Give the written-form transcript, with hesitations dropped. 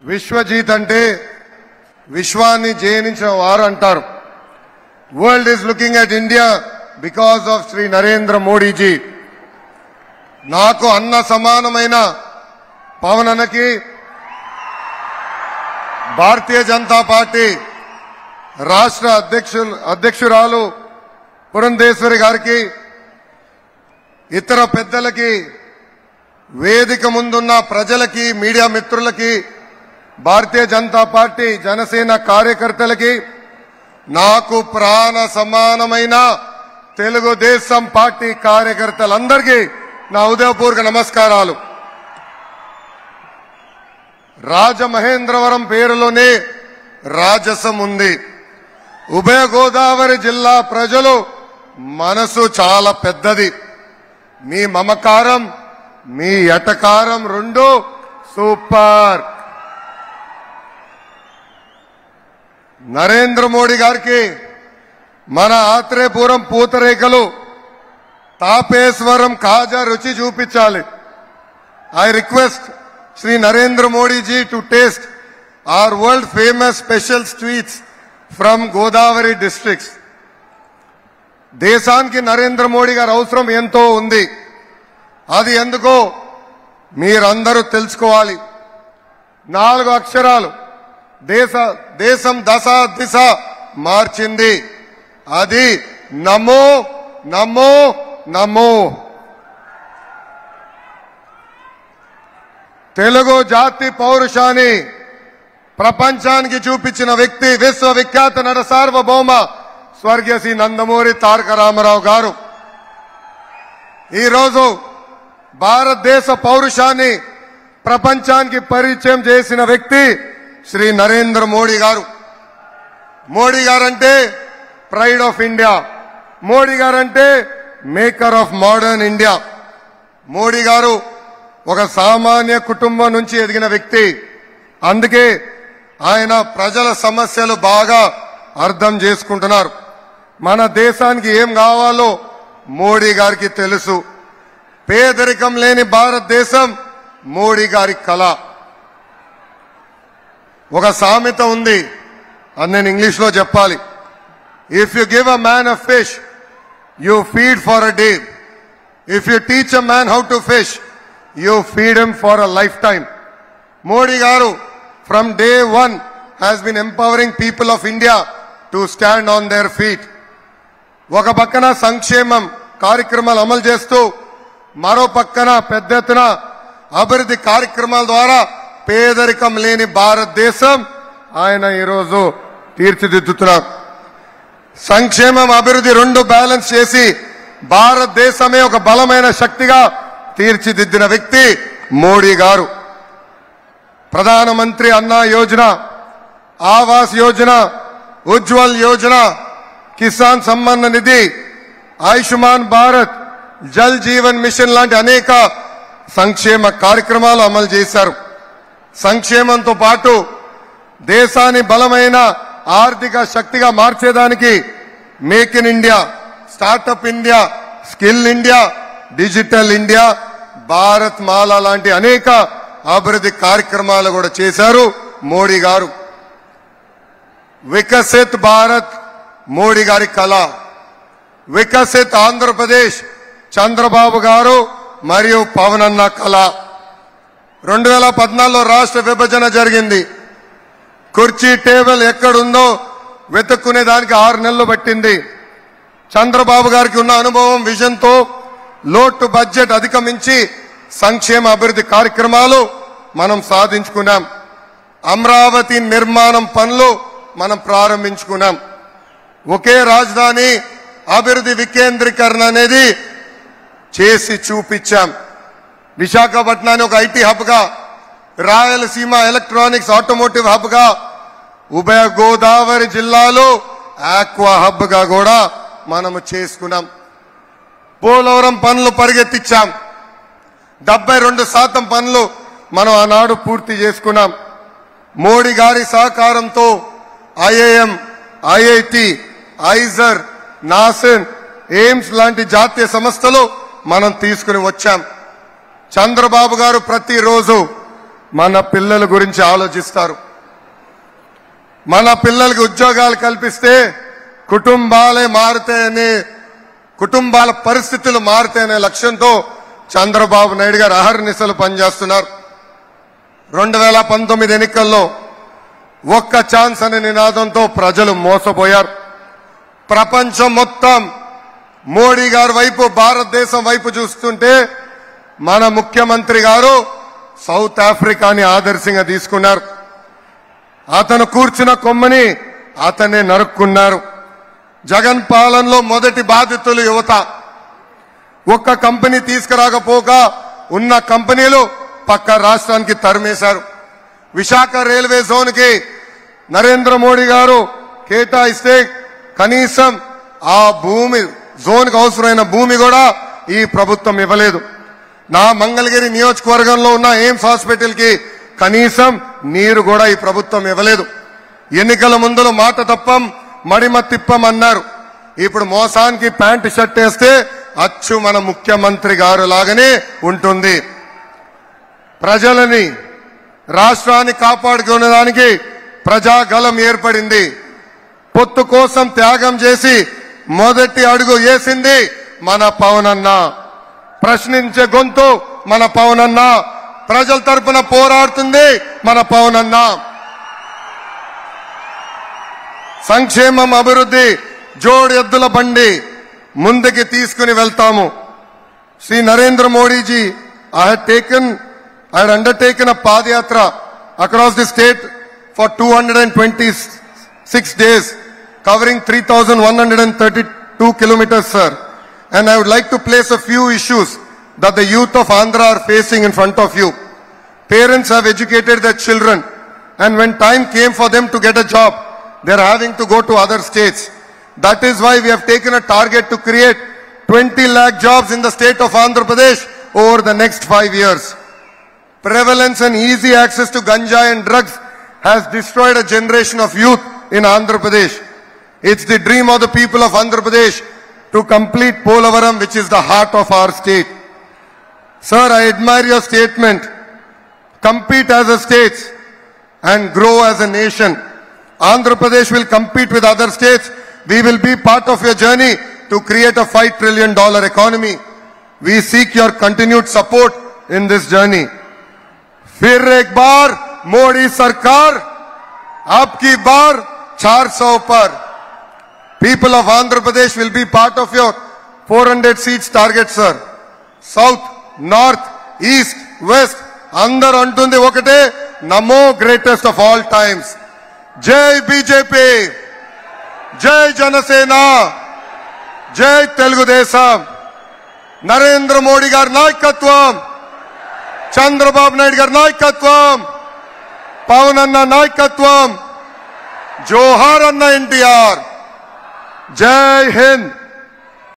విశ్వజీత్ అంటే విశ్వాన్ని జయించిన వారు అంటారు. World is looking at India because of Shri Narendra Modiji. నాకు అన్న సమానమైన పవన్ అన్నకి, భారతీయ జనతా పార్టీ రాష్ట్ర అధ్యక్షురాలు పురంధేశ్వరి గారికి, ఇతర పెద్దలకి, వేదిక ముందున్న ప్రజలకి, మీడియా మిత్రులకి, భారతీయ జనతా పార్టీ జనసేన కార్యకర్తలకి, నాకు ప్రాణ సమానమైన తెలుగుదేశం పార్టీ కార్యకర్తలందరికీ నా ఉదయపూర్వక నమస్కారాలు. రాజమహేంద్రవరం పేరులోనే రాజసం ఉంది. ఉభయ గోదావరి జిల్లా ప్రజలు మనసు చాలా పెద్దది. మీ మమకారం, మీ ఎటకారం రెండు సూపర్. నరేంద్ర మోడీ గారికి మన ఆత్రేయపురం పూతరేకలు, తాపేశ్వరం కాజా రుచి చూపించాలి. I request Sri Narendra Modi ji to taste our world famous special sweets from Godavari districts. దేశానికి నరేంద్ర మోడీ గారి అవసరం ఎంతో ఉంది. అది ఎందుకో మీరందరూ తెలుసుకోవాలి. 4 అక్షరాలు దేశం దశ దిశ మార్చింది. అది నమో నమో నమో. తెలుగు జాతి పౌరుషాన్ని ప్రపంచానికి చూపించిన వ్యక్తి విశ్వవిఖ్యాత నట సార్వభౌమ స్వర్గీయ శ్రీ నందమూరి తారక రామారావు గారు. ఈరోజు భారతదేశ పౌరుషాన్ని ప్రపంచానికి పరిచయం చేసిన వ్యక్తి శ్రీ నరేంద్ర మోడీ గారు. Modi guarantee pride of India. Modi guarantee maker of modern India. Modi గారు ఒక సామాన్య కుటుంబం నుంచి ఎదిగిన వ్యక్తి. అందుకే ఆయన ప్రజల సమస్యలు బాగా అర్థం చేసుకుంటున్నారు. మన దేశానికి ఏం కావాలో మోడీ గారికి తెలుసు. పేదరికం లేని భారతదేశం మోడీ గారి కళ. ఒక సామెత ఉంది, అది నేను ఇంగ్లీష్లో చెప్పాలి. If you give a man a fish, you feed for a day. If you teach a man how to fish, you feed him for a lifetime. Modi garu from day one has been empowering people of India to stand on their feet. Oka pakkana sankshemam కార్యక్రమాలు అమలు చేస్తూ మరో పక్కన పెద్ద ఎత్తున అభివృద్ధి కార్యక్రమాల ద్వారా పేదరికం లేని భారతదేశం ఆయన ఈరోజు తీర్చిదిద్దుతున్నారు. సంక్షేమం అభివృద్ధి రెండు బ్యాలెన్స్ చేసి భారతదేశమే ఒక బలమైన శక్తిగా తీర్చిదిద్దిన వ్యక్తి మోడీ గారు. ప్రధానమంత్రి అన్న యోజన, ఆవాస్ యోజన, ఉజ్వల్ యోజన, కిసాన్ సమ్మాన్ నిధి, ఆయుష్మాన్ భారత్, జల్ జీవన్ మిషన్ లాంటి అనేక సంక్షేమ కార్యక్రమాలు అమలు చేశారు. సంక్షేమంతో పాటు దేశాన్ని బలమైన ఆర్థిక శక్తిగా మార్చేదానికి make in India, startup India, skill India, digital India, Bharatmala లాంటి అనేక అభివృద్ధి కార్యక్రమాలు కూడా చేశారు మోడీ గారు. వికసిత్ భారత్ మోడీ గారి కళ. వికసిత్ ఆంధ్రప్రదేశ్ చంద్రబాబు గారు మరియు పవన్ అన్న కళ. 2014లో రాష్ట్ర విభజన జరిగింది. కుర్చీ టేబుల్ ఎక్కడుందో వెతుక్కునే దానికి 6 నెలలు పట్టింది. చంద్రబాబు గారికి ఉన్న అనుభవం, విజన్తో లోటు బడ్జెట్ అధిగమించి సంక్షేమ అభివృద్ధి కార్యక్రమాలు మనం సాధించుకున్నాం. అమరావతి నిర్మాణం పనులు మనం ప్రారంభించుకున్నాం. ఒకే రాజధాని అభివృద్ధి వికేంద్రీకరణ అనేది చేసి చూపించాం. విశాఖపట్నాన్ని ఒక ఐటీ హబ్గా, రాయలసీమ ఎలక్ట్రానిక్స్ ఆటోమోటివ్ హబ్గా, ఉభయ గోదావరి జిల్లాలో ఆక్వా హబ్గా కూడా మనము చేసుకున్నాం. పోలవరం పనులు పరిగెత్తించాం. 72% పనులు మనం ఆనాడు పూర్తి చేసుకున్నాం. మోడీ గారి సహకారంతో IIM, IIT, IISER, NACIN, AIIMS లాంటి జాతీయ సంస్థలు మనం తీసుకుని వచ్చాం. చంద్రబాబు గారు ప్రతిరోజు మన పిల్లల గురించి ఆలోచిస్తారు. మన పిల్లలకి ఉద్యోగాలు కల్పిస్తే కుటుంబాలే మారుతాయని, కుటుంబాల పరిస్థితులు మారుతాయనే లక్ష్యంతో చంద్రబాబు నాయుడు గారు అహర్నిశలు పనిచేస్తున్నారు. 2019 ఎన్నికల్లో ఒక్క ఛాన్స్ అనే నినాదంతో ప్రజలు మోసపోయారు. ప్రపంచం మొత్తం మోడీ గారి వైపు, భారతదేశం వైపు చూస్తుంటే మన ముఖ్యమంత్రి గారు సౌత్ ఆఫ్రికాని ఆదర్శంగా తీసుకున్నారు. అతను కూర్చున్న కొమ్మని అతనే నరుక్కున్నారు. జగన్ పాలనలో మొదటి బాధితులు యువత. ఒక్క కంపెనీ తీసుకురాకపోగా ఉన్న కంపెనీలు పక్క రాష్ట్రానికి తరిమేశారు. విశాఖ రైల్వే జోన్ కి నరేంద్ర మోడీ గారు కేటాయిస్తే కనీసం ఆ భూమి, జోన్ కు అవసరమైన భూమి కూడా ఈ ప్రభుత్వం ఇవ్వలేదు. నా మంగళగిరి నియోజకవర్గంలో ఉన్న ఎయిమ్స్ హాస్పిటల్ కి కనీసం నీరు కూడా ఈ ప్రభుత్వం ఇవ్వలేదు. ఎన్నికల ముందులో మాట తప్పం మడిమ తిప్పం అన్నారు. ఇప్పుడు మోసానికి ప్యాంటు షర్ట్ వేస్తే అచ్చు మన ముఖ్యమంత్రి గారు లాగానే ఉంటుంది. ప్రజలని, రాష్ట్రాన్ని కాపాడుకునేదానికి ప్రజాగలం ఏర్పడింది. పొత్తు కోసం త్యాగం చేసి మొదటి అడుగు వేసింది మన పవన్ అన్న. ప్రశ్నించే గొంతు మన పవన్ అన్న. ప్రజల తరపున పోరాడుతుంది మన పవన్ అన్న. సంక్షేమం, అభివృద్ధి జోడు ఎద్దుల బండి ముందుకి తీసుకుని వెళ్తాము. Shri Narendra Modiji I had undertaken a padayatra across the state for 226 days, covering 3,132 kilometers, sir. And I would like to place a few issues that the youth of Andhra are facing in front of you. Parents have educated their children, and when time came for them to get a job, they are having to go to other states. That is why we have taken a target to create 20 lakh jobs in the state of Andhra Pradesh over the next 5 years. Prevalence and easy access to ganja and drugs has destroyed a generation of youth in Andhra Pradesh. It's the dream of the people of Andhra Pradesh to complete Polavaram, which is the heart of our state. Sir, I admire your statement. Compete as a state and grow as a nation. Andhra Pradesh will compete with other states. We will be part of your journey to create a $5 trillion economy. We seek your continued support in this journey. फिर एक बार मोदी सरकार, अब की बार 400 पर. People of Andhra Pradesh will be part of your 400 seats target, sir. South, North, East, West, అందరూ అంటుంది ఒకటే, నమో greatest of all times. జై బీజేపీ, జై జనసేన, జై తెలుగుదేశం. నరేంద్ర మోడీ గారి నాయకత్వం, చంద్రబాబు నాయుడు గారి నాయకత్వం, పవన్ అన్న నాయకత్వం. జోహార్ అన్న ఎన్టీఆర్. జై హింద్.